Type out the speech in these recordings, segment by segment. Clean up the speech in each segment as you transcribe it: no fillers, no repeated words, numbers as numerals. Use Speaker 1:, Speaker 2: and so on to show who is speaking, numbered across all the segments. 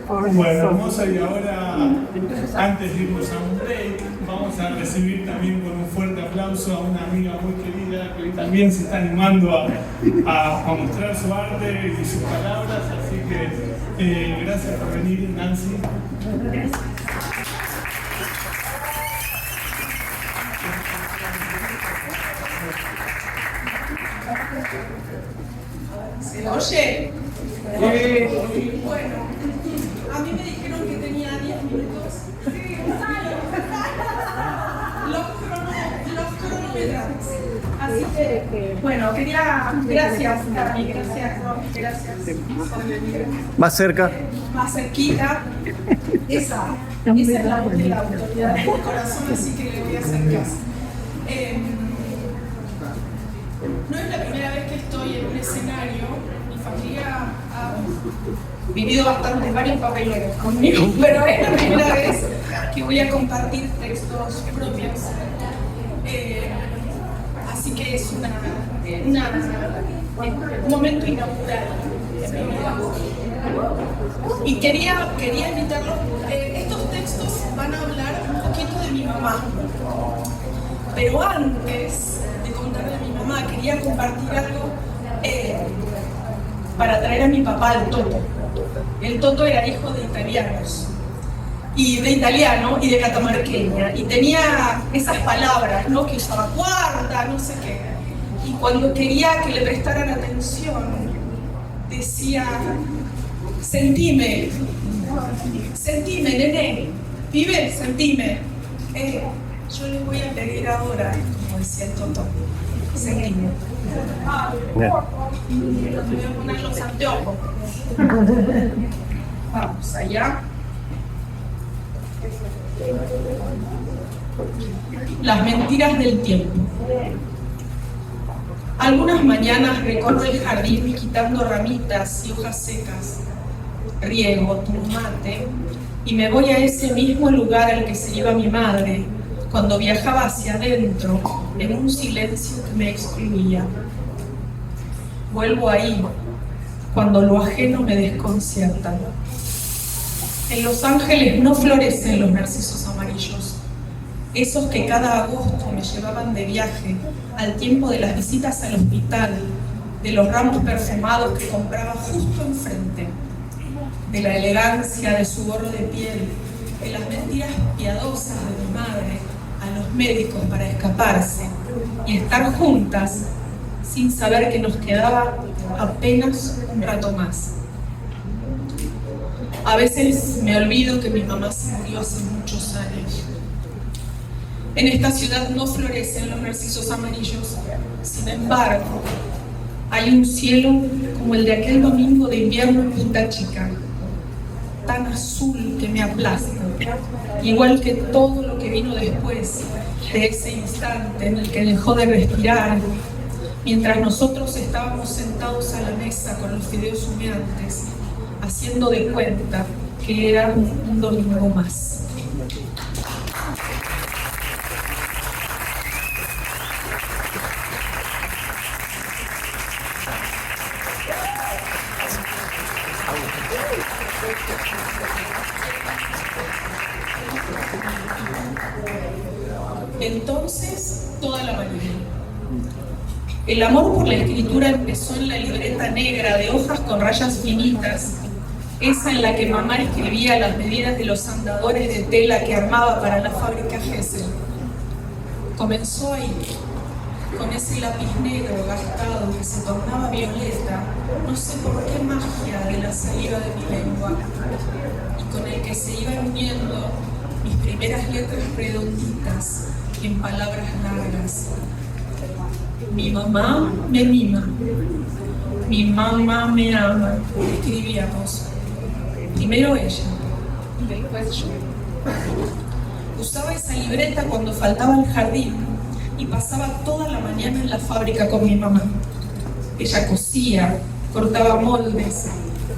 Speaker 1: Bueno, hermoso, y ahora, antes de irnos a un break, vamos a recibir también con un fuerte aplauso a una amiga muy querida que hoy también se está animando a mostrar su arte y sus palabras, así que gracias por venir, Nancy.
Speaker 2: ¿Se oye? Bueno, a mí me dijeron que tenía 10 minutos. Los cronometrajes. Así que, bueno, gracias, Cami, gracias.
Speaker 3: Más cerca.
Speaker 2: Más cerquita. Esa es la voz de la autoridad del corazón, así que le voy a hacer caso. No es la primera vez que estoy en un escenario. Mi familia ha vivido varios papeles conmigo, pero es la primera vez que voy a compartir textos propios. Así que es un momento inaugural en mi vida. Y quería invitarlos. Estos textos van a hablar un poquito de mi mamá. Pero antes de contar de mi mamá, quería compartir algo para traer a mi papá, el Toto. El Toto era hijo de italianos, y de catamarqueña, y tenía esas palabras, ¿no? Que usaba guarda, no sé qué. Y cuando quería que le prestaran atención, decía, sentime, nene, pibe, sentime. Yo les voy a pedir ahora, como decía el Toto, sentime. Me voy a poner los anteojos. Vamos allá. Las mentiras del tiempo. Algunas mañanas recorro el jardín quitando ramitas y hojas secas. Riego, tomo mate y me voy a ese mismo lugar al que se iba mi madre cuando viajaba hacia adentro en un silencio que me excluía. Vuelvo ahí cuando lo ajeno me desconcierta. En Los Ángeles no florecen los narcisos amarillos, esos que cada agosto me llevaban de viaje al tiempo de las visitas al hospital, de los ramos perfumados que compraba justo enfrente, de la elegancia de su gorro de piel, de las mentiras piadosas de mi madre a los médicos para escaparse y estar juntas sin saber que nos quedaba apenas un rato más. A veces me olvido que mi mamá se murió hace muchos años. En esta ciudad no florecen los narcisos amarillos. Sin embargo, hay un cielo como el de aquel domingo de invierno en Punta Chica, tan azul que me aplasta, igual que todo lo que vino después de ese instante en el que dejó de respirar, mientras nosotros estábamos sentados a la mesa con los fideos humeantes, haciendo de cuenta que era un domingo más. Entonces, toda la mañana. El amor por la escritura empezó en la libreta negra de hojas con rayas finitas, esa en la que mamá escribía las medidas de los andadores de tela que armaba para la fábrica Gesell. Comenzó ahí, con ese lápiz negro gastado que se tornaba violeta, no sé por qué magia de la saliva de mi lengua, y con el que se iban uniendo mis primeras letras redonditas en palabras largas. Mi mamá me mima, mi mamá me ama, escribíamos. Primero ella, después yo. Usaba esa libreta cuando faltaba al jardín y pasaba toda la mañana en la fábrica con mi mamá. Ella cosía, cortaba moldes,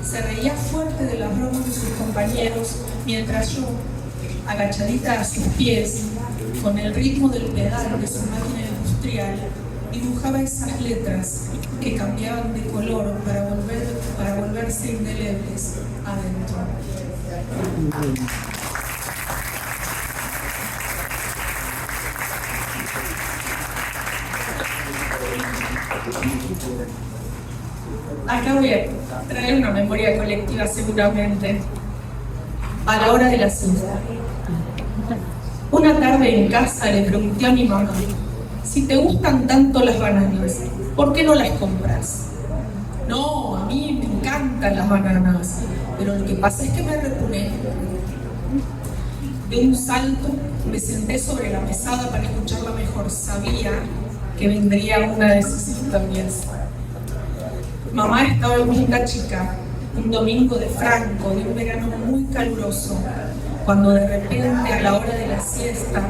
Speaker 2: se reía fuerte de las bromas de sus compañeros, mientras yo, agachadita a sus pies, con el ritmo del pedal de su máquina industrial, dibujaba esas letras que cambiaban de color para volverse indelebles adentro. Acá voy a traer una memoria colectiva seguramente. A la hora de la siesta. Una tarde en casa le pregunté a mi mamá: si te gustan tanto las bananas, ¿por qué no las compras? No, a mí me encantan las bananas, pero lo que pasa es que me repuné. De un salto me senté sobre la mesada para escucharla mejor. Sabía que vendría una de sus historias. Mamá estaba en Punta Chica, un domingo de Franco, de un verano muy caluroso, cuando de repente, a la hora de la siesta,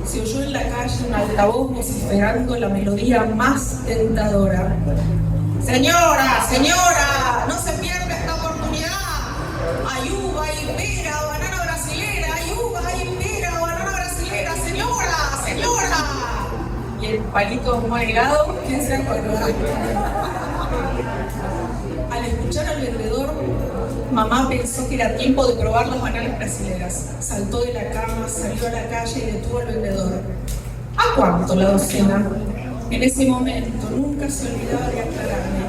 Speaker 2: se oyó en la calle un altavoz vociferando la melodía más tentadora. ¡Señora, señora! ¡No se pierda esta oportunidad! ¡Hay uva, hay pera, banana brasilera! ¡Hay uva, hay pera, banana brasilera! ¡Señora, señora! Y el palito helado, ¿quién se acuerda? Al escuchar al vendedor, mamá pensó que era tiempo de probar las bananas brasileras. Saltó de la cama, salió a la calle y detuvo al vendedor. ¿A cuánto la docena? En ese momento nunca se olvidaba de aclararme.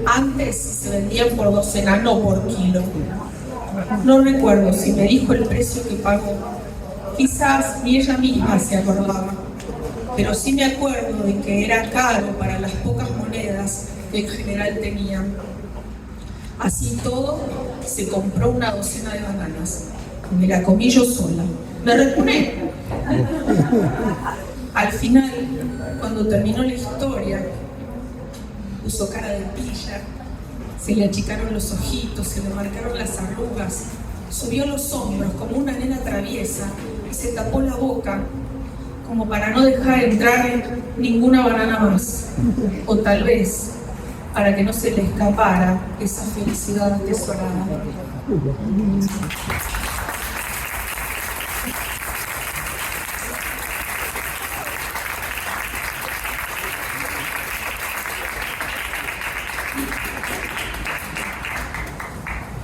Speaker 2: Antes se vendían por docena, no por kilo. No recuerdo si me dijo el precio que pagó. Quizás ni ella misma se acordaba. Pero sí me acuerdo de que era caro para las pocas monedas que en general tenían. Así todo, se compró una docena de bananas. Me la comí yo sola. Me repuné. Al final, cuando terminó la historia, puso cara de pilla, se le achicaron los ojitos, se le marcaron las arrugas, subió los hombros como una nena traviesa y se tapó la boca como para no dejar entrar ninguna banana más. O tal vez para que no se le escapara esa felicidad atesorada.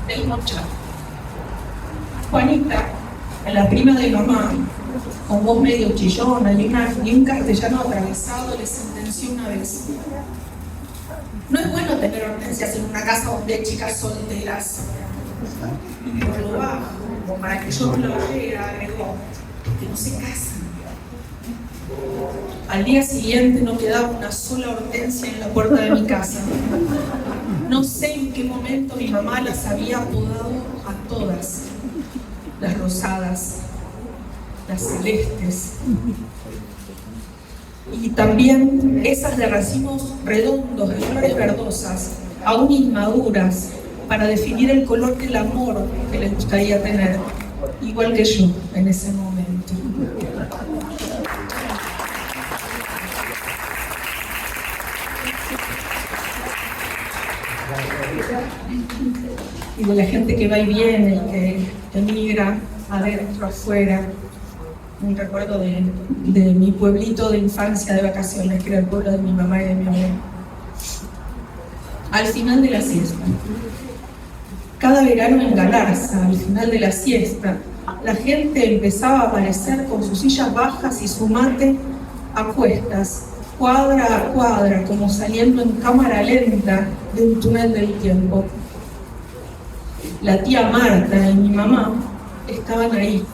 Speaker 2: Del Mocha. Juanita, la prima de mamá, con voz medio chillona y un castellano atravesado, le sentenció una vez: no es bueno tener hortensias en una casa donde hay chicas solteras. Y por lo bajo, como para que yo no lo oyera, agregó: que no se casan. Al día siguiente no quedaba una sola hortensia en la puerta de mi casa. No sé en qué momento mi mamá las había apodado a todas: las rosadas, las celestes, y también esas de racimos redondos de flores verdosas, aún inmaduras, para definir el color del amor que les gustaría tener, igual que yo en ese momento. Y de la gente que va y viene y que emigra adentro, afuera. Un recuerdo de mi pueblito de infancia de vacaciones, que era el pueblo de mi mamá y de mi abuela. Al final de la siesta. Cada verano en Galarza, al final de la siesta, la gente empezaba a aparecer con sus sillas bajas y su mate a cuestas, cuadra a cuadra, como saliendo en cámara lenta de un túnel del tiempo. La tía Marta y mi mamá estaban ahí,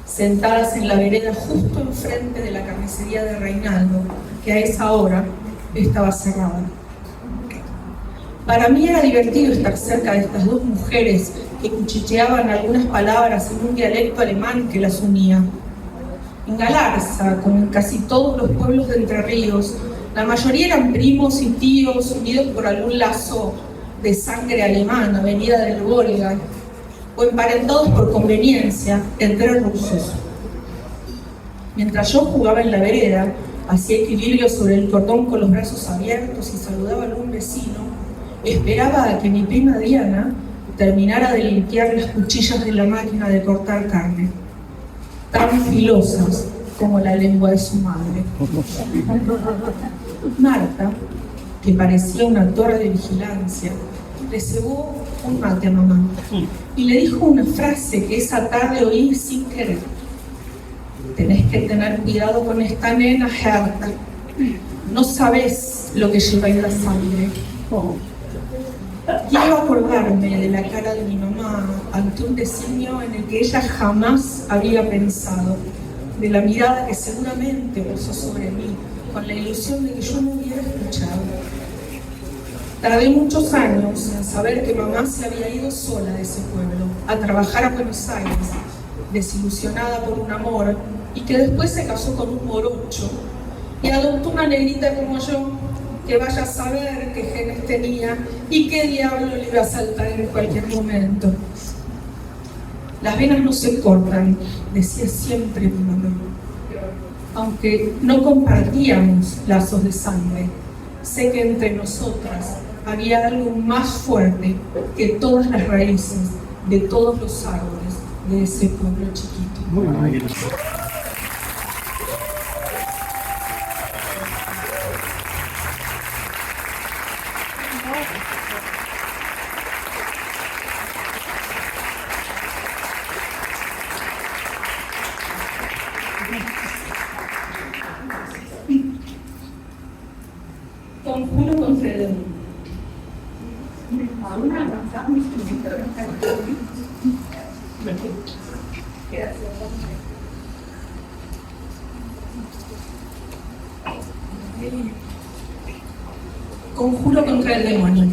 Speaker 2: sentadas en la vereda justo enfrente de la carnicería de Reinaldo, que a esa hora estaba cerrada. Para mí era divertido estar cerca de estas dos mujeres que cuchicheaban algunas palabras en un dialecto alemán que las unía. En Galarza, como en casi todos los pueblos de Entre Ríos, la mayoría eran primos y tíos unidos por algún lazo de sangre alemana, venida del Volga, o emparentados por conveniencia entre rusos. Mientras yo jugaba en la vereda, hacía equilibrio sobre el cordón con los brazos abiertos y saludaba a algún vecino, esperaba a que mi prima Diana terminara de limpiar las cuchillas de la máquina de cortar carne, tan filosas como la lengua de su madre. Marta, que parecía una torre de vigilancia, le cebó un mate a mamá y le dijo una frase que esa tarde oí sin querer. Tenés que tener cuidado con esta nena, Herta. No sabés lo que lleva en la sangre. Quiero acordarme de la cara de mi mamá ante un designio en el que ella jamás había pensado, de la mirada que seguramente puso sobre mí, con la ilusión de que yo no hubiera escuchado. Tardé muchos años en saber que mamá se había ido sola de ese pueblo, a trabajar a Buenos Aires, desilusionada por un amor, y que después se casó con un morocho y adoptó una negrita como yo, que vaya a saber qué genes tenía y qué diablo le iba a saltar en cualquier momento. Las venas no se cortan, decía siempre mi mamá. Aunque no compartíamos lazos de sangre, sé que entre nosotras había algo más fuerte que todas las raíces de todos los árboles de ese pueblo chiquito.
Speaker 3: Muy bien.
Speaker 2: Conjuro contra el demonio. Conjuro contra el demonio.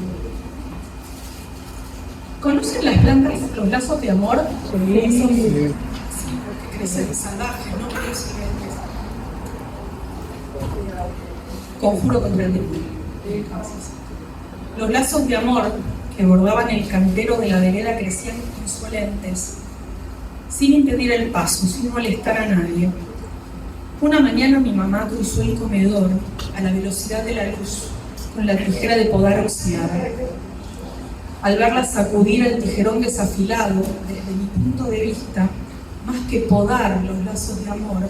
Speaker 2: ¿Conocen las plantas, los lazos de amor? Sí, porque crecen salvajes, no crecen. Conjuro contra el demonio. Los lazos de amor que bordaban el cantero de la vereda crecían insolentes, sin impedir el paso, sin molestar a nadie. Una mañana mi mamá cruzó el comedor a la velocidad de la luz, con la tijera de podar oxidada. Al verla sacudir el tijerón desafilado, desde mi punto de vista, más que podar los lazos de amor,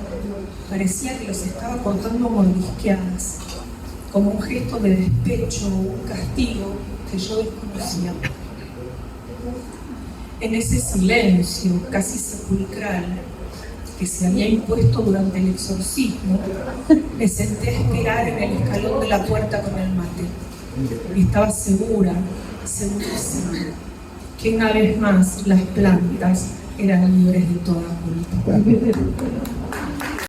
Speaker 2: parecía que los estaba cortando mordisqueadas, como un gesto de despecho o un castigo que yo desconocía. En ese silencio casi sepulcral que se había impuesto durante el exorcismo, me senté a esperar en el escalón de la puerta con el mate. Y estaba segurísima, que una vez más las plantas eran libres de toda culpa.